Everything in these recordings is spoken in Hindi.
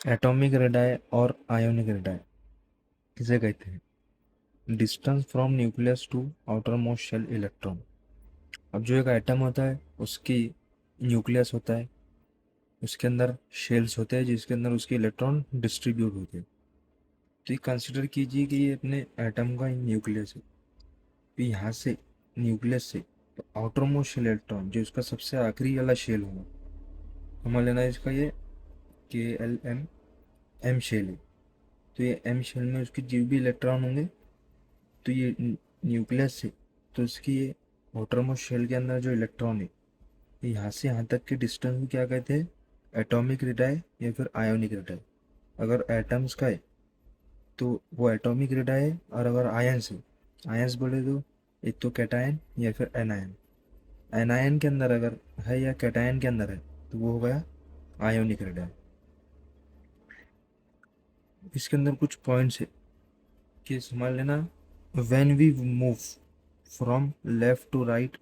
एटॉमिक रेडाई और आयोनिक रेडाई किसे कहते हैं? Distance from nucleus to outermost shell electron. अब जो एक एटम होता है उसकी न्यूक्लियस होता है, उसके अंदर शेल्स होते हैं जिसके अंदर उसके इलेक्ट्रॉन डिस्ट्रीब्यूट होते हैं। तो ये कंसिडर कीजिए कि ये अपने एटम का न्यूक्लियस है। तो यहाँ से न्यूक्लियस से आउटर मोस्ट शेल इलेक्ट्रॉन जो इसका सबसे आखिरी वाला शेल होगा, हमें लेना है इसका ये एम शेल है। तो ये एम शेल में उसके जो भी इलेक्ट्रॉन होंगे, तो ये न्यूक्लियस से तो इसकी ये आउटर मोस्ट शेल के अंदर जो इलेक्ट्रॉन है, यहाँ से यहाँ तक के डिस्टेंस को क्या कहते हैं? एटॉमिक रेडाई या फिर आयोनिक रेडाई। अगर एटम्स का है तो वो एटॉमिक रेडाई है, और अगर आयंस है, आयंस बोले तो एक तो कैटायन या फिर एनायन। एनायन के अंदर अगर है या कैटायन के अंदर है तो वो हो गया आयोनिक रेडाई। इसके अंदर कुछ पॉइंट्स है कि समझ लेना। When we move from left to right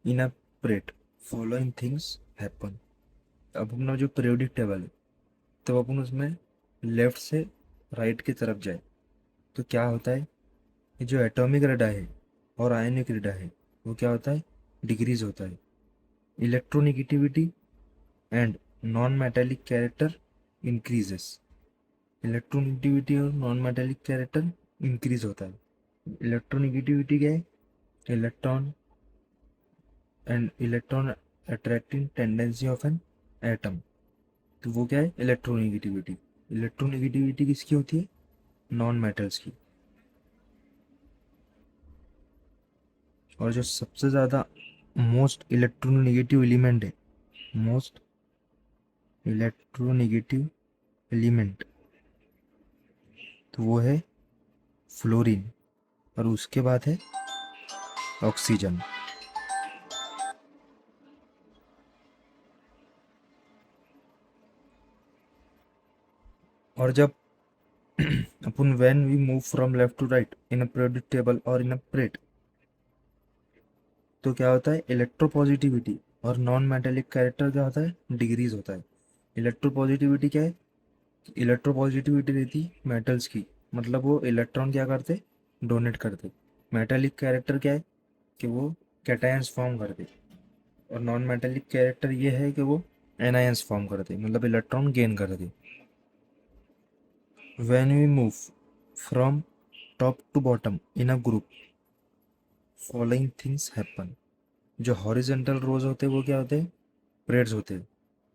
in a period, following things happen. अब अपना जो पीरियोडिक टेबल है, तो अपन उसमें लेफ्ट से राइट की तरफ जाए तो क्या होता है? ये जो एटॉमिक रेडाई है और आयनिक रेडाई है वो क्या होता है? डिक्रीज होता है। Electronegativity and non metallic character increases. Electronegativity और नॉन मेटेलिक कैरेक्टर इंक्रीज होता है। इलेक्ट्रोनिगेटिविटी क्या है? Electron and electron attracting tendency of an atom. तो वो क्या है? इलेक्ट्रोनिगेटिविटी। इलेक्ट्रोनिगेटिविटी किसकी होती है? नॉन मेटल्स की। और जो सबसे ज़्यादा मोस्ट इलेक्ट्रोनेगेटिव एलिमेंट है, मोस्ट इलेक्ट्रोनेगेटिव एलिमेंट, तो वो है फ्लोरीन। और उसके बाद है ऑक्सीजन। और जब अपन when we move from left to right in a periodic table और इन अ प्लेट, तो क्या होता है? इलेक्ट्रोपॉजिटिविटी और नॉन मेटेलिक कैरेक्टर क्या होता है? डिक्रीज होता है। इलेक्ट्रोपॉजिटिविटी क्या है? इलेक्ट्रोपॉजिटिविटी रहती मेटल्स की, मतलब वो इलेक्ट्रॉन क्या करते? डोनेट करते। मेटेलिक कैरेक्टर क्या है? कि वो कैटायंस फॉर्म करते। और नॉन मेटेलिक कैरेक्टर ये है कि वो एनायंस फॉर्म करते, मतलब इलेक्ट्रॉन गेन करते। When we move from top to bottom in a group, following things happen. जो हॉरिजेंटल रोज होते हैं वो क्या होते हैं? परेड्स होते हैं।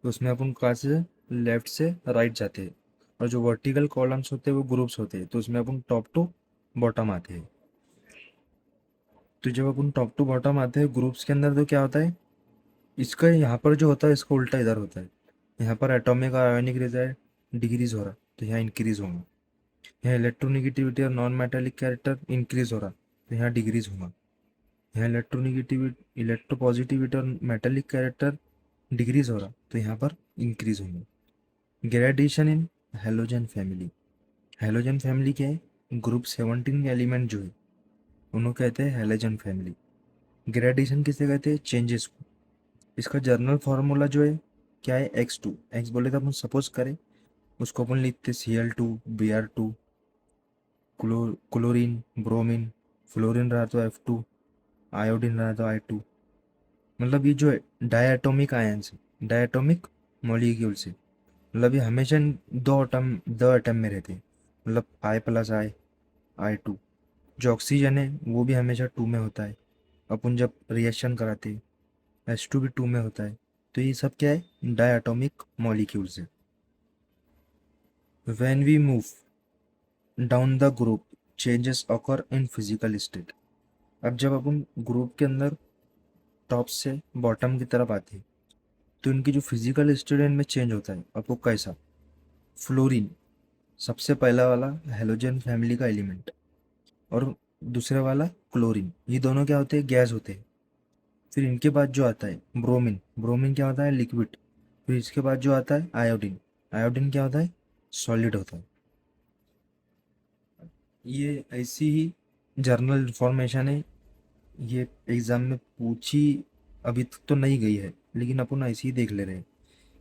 तो उसमें अपन कहाँ से लेफ्ट से राइट जाते हैं। और जो वर्टिकल कॉलम्स होते हैं वो ग्रुप्स होते हैं, तो उसमें अपन टॉप टू बॉटम आते हैं। तो जब अपन टॉप टू बॉटम आते हैं ग्रुप्स के अंदर, तो क्या होता है? इसका यहाँ पर जो होता है इसका उल्टा इधर होता है। यहाँ पर एटॉमिक और आयोनिक रिजल्ट डिक्रीज हो रहा, तो यहाँ इंक्रीज होगा। यहाँ इलेक्ट्रोनिगेटिविटी और नॉन मेटेलिक कैरेक्टर इंक्रीज हो रहा, तो यहाँ डिक्रीज होगा। यहाँ इलेक्ट्रोनिगेटिविटी इलेक्ट्रोपॉजिटिविटी और मेटेलिक कैरेक्टर डिक्रीज हो रहा, तो यहाँ पर इंक्रीज होंगे। ग्रेडेशन इन हेलोजन फैमिली। हेलोजन फैमिली क्या है? ग्रुप 17 के एलिमेंट जो है उन्होंने कहते हैं हेलोजन फैमिली। ग्रेडेशन किसे कहते हैं? चेंजेस को। इसका जर्नल फार्मूला जो है क्या है? X2। एक्स बोले तो अपन सपोज करें उसको अपन लिखते Cl2 Br2, chlorine, bromine, fluorine रहा तो F2, आयोडीन रहा तो I2। मतलब ये जो है डायटोमिक आयंस है, डायटोमिक मॉलिक्यूल्स है। मतलब ये हमेशा दो एटम में रहते हैं, मतलब I+I, I2। जो ऑक्सीजन है वो भी हमेशा 2 में होता है। अपन जब रिएक्शन कराते हैं H2 भी 2 में होता है। तो ये सब क्या है? डायटोमिक मॉलिक्यूल्स है। When we move down the group, changes occur in physical state. अब जब अपन ग्रुप के अंदर टॉप से बॉटम की तरफ आते हैं तो इनकी जो फिजिकल स्टेट में चेंज होता है। आपको कैसा? फ्लोरीन सबसे पहला वाला हेलोजन फैमिली का एलिमेंट, और दूसरे वाला क्लोरीन, ये दोनों क्या होते हैं? गैस होते हैं। फिर इनके बाद जो आता है ब्रोमीन, ब्रोमीन क्या होता है? लिक्विड। फिर इसके बाद जो आता है आयोडीन, आयोडीन क्या होता है? सॉलिड होता है। ये ऐसी ही जर्नल इन्फॉर्मेशन है, ये एग्जाम में पूछी अभी तक तो नहीं गई है, लेकिन अपन ऐसे ही देख ले रहे हैं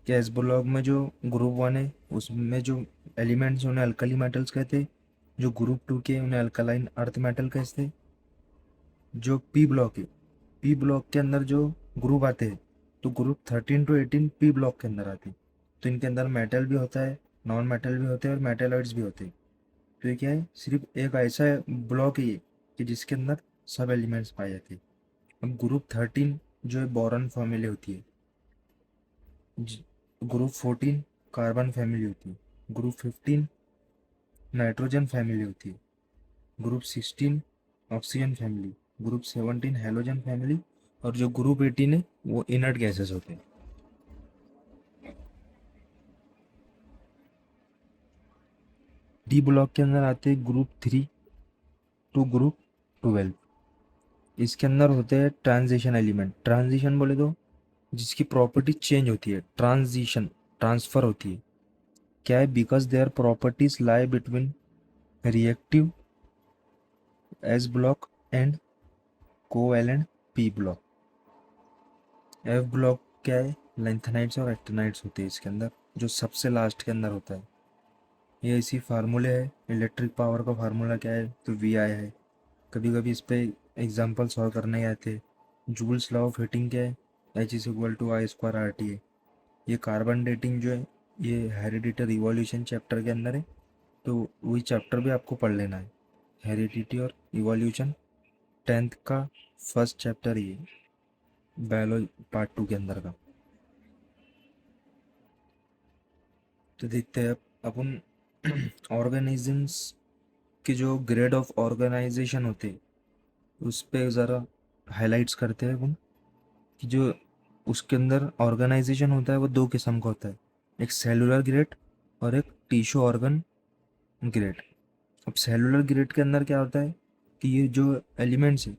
कि एस ब्लॉक में जो ग्रुप 1 है उसमें जो एलिमेंट्स उन्हें अल्कली मेटल्स कहते, जो ग्रुप 2 के उन्हें अल्कलाइन अर्थ मेटल कहते। जो पी ब्लॉक है, पी ब्लॉक के अंदर जो ग्रुप आते हैं तो ग्रुप 13 to 18 पी ब्लॉक के अंदर आते हैं। तो इनके अंदर मेटल भी होता है, नॉन मेटल भी होते हैं और मेटेलॉइड्स भी होते हैं। तो ये क्या है, सिर्फ एक ऐसा ब्लॉक है ये कि जिसके अंदर सब एलिमेंट्स पाए जाते हैं। अब ग्रुप 13 जो है बोरॉन फैमिली होती है, ग्रुप 14 कार्बन फैमिली होती है, ग्रुप 15 नाइट्रोजन फैमिली होती है, group 16 oxygen family, group 17 halogen family, और जो ग्रुप 18 है वो इनर्ट गैसेस होते हैं। डी ब्लॉक के अंदर आते हैं ग्रुप 3 टू ग्रुप 12। इसके अंदर होते हैं ट्रांजिशन एलिमेंट। ट्रांजिशन बोले तो जिसकी प्रॉपर्टी चेंज होती है, ट्रांजिशन ट्रांसफर होती है। क्या है, because their properties lie between reactive S block and covalent P block. F block क्या है, लेंथेनाइड्स और एक्टिनाइड्स होते हैं इसके अंदर, जो सबसे लास्ट के अंदर होता है। ये इसी फार्मूले है। इलेक्ट्रिक पावर का फार्मूला क्या है, तो वी आई है। कभी कभी इस पे एग्जाम्पल सॉल्व करने आते हैं। जूल्स लॉ ऑफ हीटिंग क्या है, H is equal to I square R T है। ये कार्बन डेटिंग जो है ये हेरिडिटी इवोल्यूशन चैप्टर के अंदर है, तो वही चैप्टर भी आपको पढ़ लेना है। हेरिडिटी और इवोल्यूशन 10th का फर्स्ट चैप्टर ये बायोलॉजी पार्ट 2 के अंदर का। तो देखते हैं अब अपन ऑर्गेनिजम्स के जो ग्रेड ऑफ ऑर्गेनाइजेशन होते हैं उस पे ज़रा हाइलाइट्स करते हैं अपन, कि जो उसके अंदर ऑर्गेनाइजेशन होता है वो दो किस्म का होता है, एक सेलुलर ग्रेड और एक टिश्यू ऑर्गन ग्रेड। अब सेलुलर ग्रेड के अंदर क्या होता है कि ये जो एलिमेंट्स है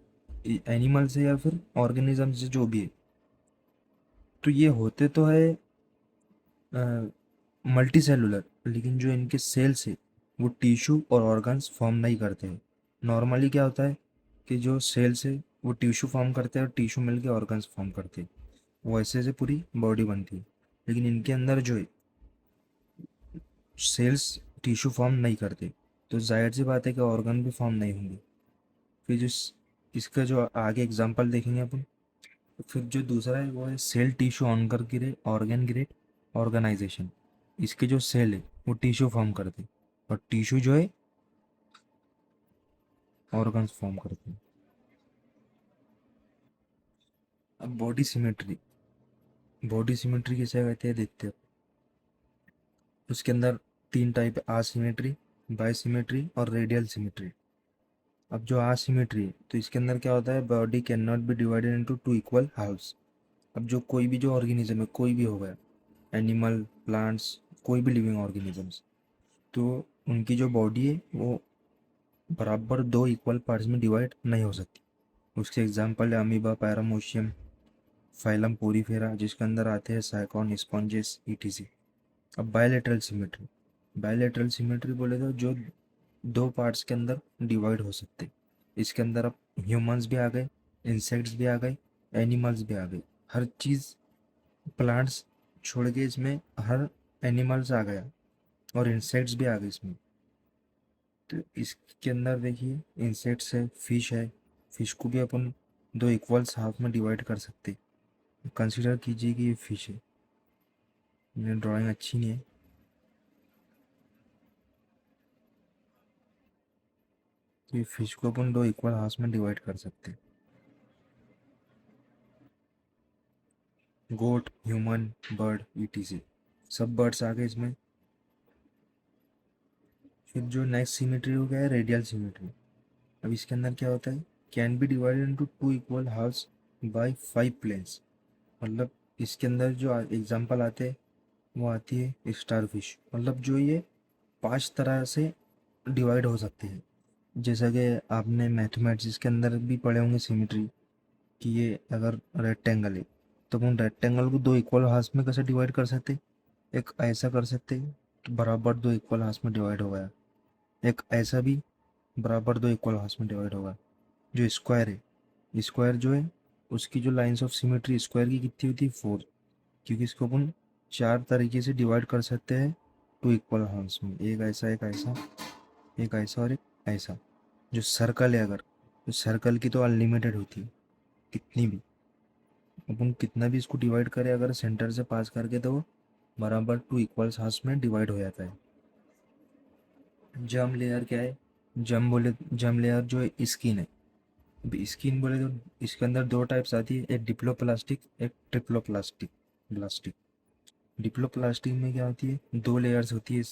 एनिमल से या फिर ऑर्गेनिज्म से जो भी है, तो ये होते तो है मल्टी सेलुलर, लेकिन जो इनके सेल्स है वो टिश्यू और ऑर्गन्स फॉर्म नहीं करते हैं। नॉर्मली क्या होता है कि जो सेल्स है वो टिश्यू फॉर्म करते हैं और टिश्यू मिलके ऑर्गन्स फॉर्म करते हैं, वो ऐसे से पूरी बॉडी बनती है। लेकिन इनके अंदर जो है सेल्स टिश्यू फॉर्म नहीं करते, तो जाहिर सी बात है कि ऑर्गन भी फॉर्म नहीं होंगे। फिर जो इसका जो आगे एग्जांपल देखेंगे अपन, फिर जो दूसरा है वो है सेल टिश्यू ऑनकर ग्रेड ऑर्गन ग्रेड ऑर्गेनाइजेशन। इसके जो सेल है वो टिश्यू फॉर्म करते हैं और टिश्यू जो है ऑर्गन्स फॉर्म करते हैं। अब बॉडी सिमेट्री, बॉडी सिमेट्री किसे कहते हैं देखते हैं। उसके अंदर तीन टाइप है, आसिमेट्री, बायसिमेट्री और रेडियल सिमेट्री। अब जो आसिमेट्री है तो इसके अंदर क्या होता है, body can not be divided into two equal halves. अब जो कोई भी जो ऑर्गेनिज्म है, कोई भी होगा, एनिमल, प्लांट्स, कोई भी लिविंग ऑर्गेनिजम्स, तो उनकी जो बॉडी है वो बराबर दो इक्वल पार्ट्स में डिवाइड नहीं हो सकती। उसके एग्जांपल है अमीबा, पैरामोशियम, फाइलम पोरीफेरा, जिसके अंदर आते हैं साइकॉन, स्पॉन्जेस, ईटीसी। अब बायलेटरल सिमेट्री, बायलेटरल सिमेट्री बोले तो जो दो पार्ट्स के अंदर डिवाइड हो सकते। इसके अंदर अब ह्यूमंस भी आ गए, इंसेक्ट्स भी आ गए, एनिमल्स भी आ गए, हर चीज़, प्लांट्स छोड़ के इसमें हर एनिमल्स आ गया और इंसेक्ट्स भी आ गए इसमें। तो इसके अंदर देखिए इंसेक्ट्स है, फिश है, फिश को भी अपन दो इक्वल्स हाफ में डिवाइड कर सकते। कंसिडर कीजिए कि ये फिश है, मेरी ड्राइंग अच्छी नहीं है, तो ये फिश को अपन दो इक्वल हाफ में डिवाइड कर सकते। गोट, ह्यूमन, बर्ड, ईटीसी, सब बर्ड्स आ गए इसमें। फिर जो नेक्स्ट सिमेट्री हो गया है रेडियल सिमेट्री। अब इसके अंदर क्या होता है, can be divided into two equal halves by 5 planes. मतलब इसके अंदर जो एग्जांपल आते हैं वो आती है स्टार फिश, मतलब जो ये 5 तरह से डिवाइड हो सकते हैं। जैसा कि आपने मैथमेटिक्स के अंदर भी पढ़े होंगे सिमेट्री, कि ये अगर रेक्टेंगल है तो हम रेक्टेंगल को दो इक्वल हाफ्स में कैसे डिवाइड कर सकते, एक ऐसा कर सकते हैं तो बराबर दो इक्वल हाफ्स में डिवाइड हो गया, एक ऐसा भी बराबर दो इक्वल हाफ्स में डिवाइड होगा। जो स्क्वायर है, स्क्वायर जो है उसकी जो लाइंस ऑफ सिमेट्री स्क्वायर की कितनी होती है 4, क्योंकि इसको अपन 4 तरीके से डिवाइड कर सकते हैं टू इक्वल हार्म्स में, एक ऐसा, एक ऐसा, एक ऐसा और एक ऐसा। जो सर्कल है, अगर तो सर्कल की तो अनलिमिटेड होती है, कितनी भी अपन कितना भी इसको डिवाइड करें, अगर सेंटर से पास करके तो वो बराबर टू इक्वल हार्म्स में डिवाइड हो जाता है। जम लेयर क्या है? जम लेयर जो है स्किन है। स्किन बोले तो इसके अंदर दो टाइप्स आती है, एक डिप्लोप्लास्टिक, एक ट्रिप्लोप्लास्टिक प्लास्टिक। डिप्लोप्लास्टिक में क्या होती है, 2 लेयर्स होती है,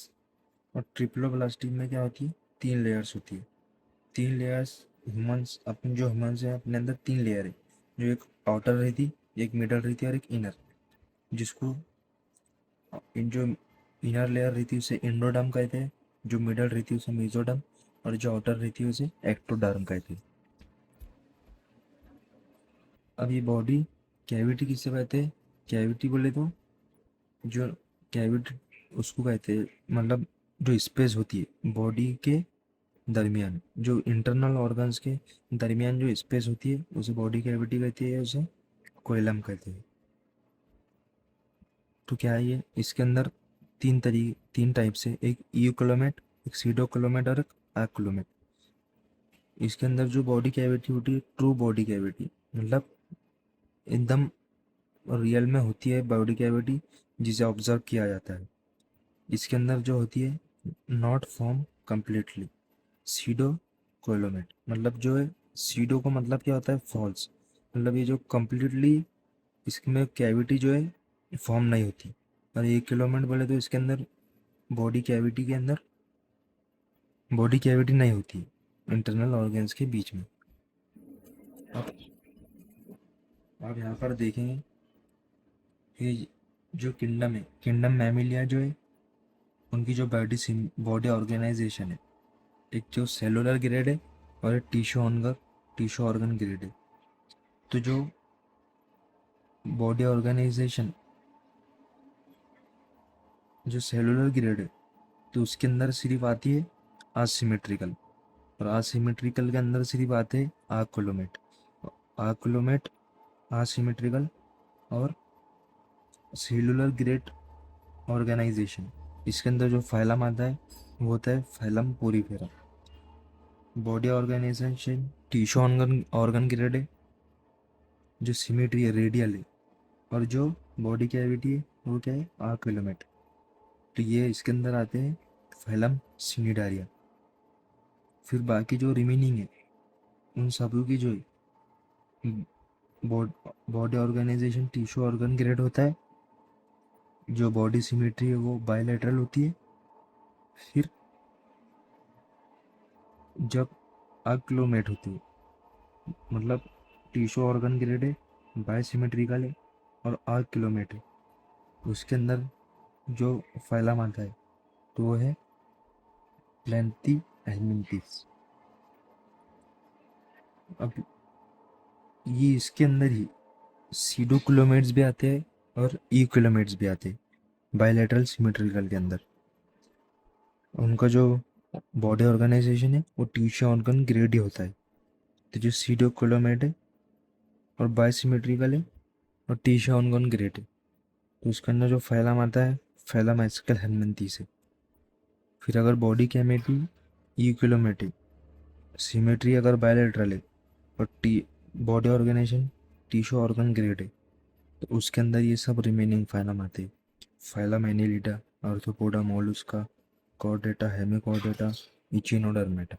और ट्रिप्लोप्लास्टिक में क्या होती है, 3 लेयर्स होती है। 3 लेयर्स ह्यूमंस, अपने जो ह्यूमंस है अपने अंदर 3 लेयर है, जो एक आउटर रहती, एक मिडल रहती है और एक इनर। जिसको इन जो इनर लेयर रहती है उसे एंडोडर्म कहते हैं, जो मिडल रहती है उसे मेसोडर्म, और जो आउटर रहती है उसे एक्टोडर्म कहते हैं। अब ये बॉडी कैविटी किससे कहते हैं? कैविटी बोले तो जो कैविटी उसको कहते हैं, मतलब जो स्पेस होती है बॉडी के दरमियान, जो इंटरनल ऑर्गन्स के दरमियान जो स्पेस होती है उसे बॉडी कैविटी कहती है, उसे कोइलम कहते हैं। तो क्या है ये, इसके अंदर 3 टाइप से, एक यूकोलोमेट, एक सीडोकोलोमेट और एक एक्लोमेट। इसके अंदर जो बॉडी कैविटी होती है, ट्रू बॉडी कैविटी, मतलब एकदम रियल में होती है बॉडी कैविटी, जिसे ऑब्जर्व किया जाता है। इसके अंदर जो होती है नॉट फॉर्म कंप्लीटली। सीडो कोलोमेट मतलब जो है, सीडो का मतलब क्या होता है, फॉल्स, मतलब ये जो कंप्लीटली इसमें कैविटी जो है फॉर्म नहीं होती। और 1 किलोमेट बोले तो इसके अंदर बॉडी कैविटी के अंदर बॉडी कैविटी नहीं होती इंटरनल ऑर्गन्स के बीच में। अब आप यहाँ पर देखेंगे कि जो किंगडम है, किंगडम मैमिलिया जो है, उनकी जो बॉडी ऑर्गेनाइजेशन है, एक जो सेलुलर ग्रेड है और एक टिश्यू ऑर्गन ग्रेड है। तो जो बॉडी ऑर्गेनाइजेशन, जो सेलुलर ग्रेड है, तो उसके अंदर सिर्फ आती है असिमेट्रिकल, और असिमेट्रिकल के अंदर सिर्फ आते हैं आकुलोमेट। आकुलोमेट, असिमेट्रिकल और सेलुलर ग्रेड ऑर्गेनाइजेशन, इसके अंदर जो फाइलम आता है वो होता है phylum porifera. Body organisation tissue organ grade है, जो सिमेट्री है रेडियल है, और जो बॉडी कैविटी है वो क्या है, आकुलोमेट। तो ये इसके अंदर आते हैं फाइलम सिनिडारिया। फिर बाकी जो रिमेनिंग है उन सभी की जो body organisation tissue organ grade होता है, जो बॉडी सिमेट्री है वो बायलैटरल होती है। फिर जब अक्लोमेट होती है, मतलब टिश्यू ऑर्गन ग्रेड है, बायसिमेट्रिकल है और अक्लोमेट है, उसके अंदर जो फाइलम आता है तो वो है प्लेंथी हेलमिंथिस। अब ये इसके अंदर ही सीडोक्लोमेट्स भी आते हैं और ईक्लोमेट्स भी आते हैं बायलैटरल सिमेट्रिकल के अंदर। उनका जो बॉडी ऑर्गेनाइजेशन है वो टिश्यू ऑर्गन ग्रेड ही होता है। तो जो सीडोक्लोमेट है और बायसिमेट्रिकल है और टिश्यू ऑर्गन ग्रेड है, तो उसके अंदर जो फाइलम आता है फाइलम एस्कल हेलमिंथिस है। फिर अगर बॉडी कैविटी ईक्लोमेट है, सिमेट्री अगर बायलैटरल है, और टी body organisation tissue organ grade है, तो उसके अंदर ये सब रिमेनिंग फाइलम आते हैं। Phylum Annelida, Arthropoda Mollusca, Chordata, Hemichordata, इचिनोडर्मेटा।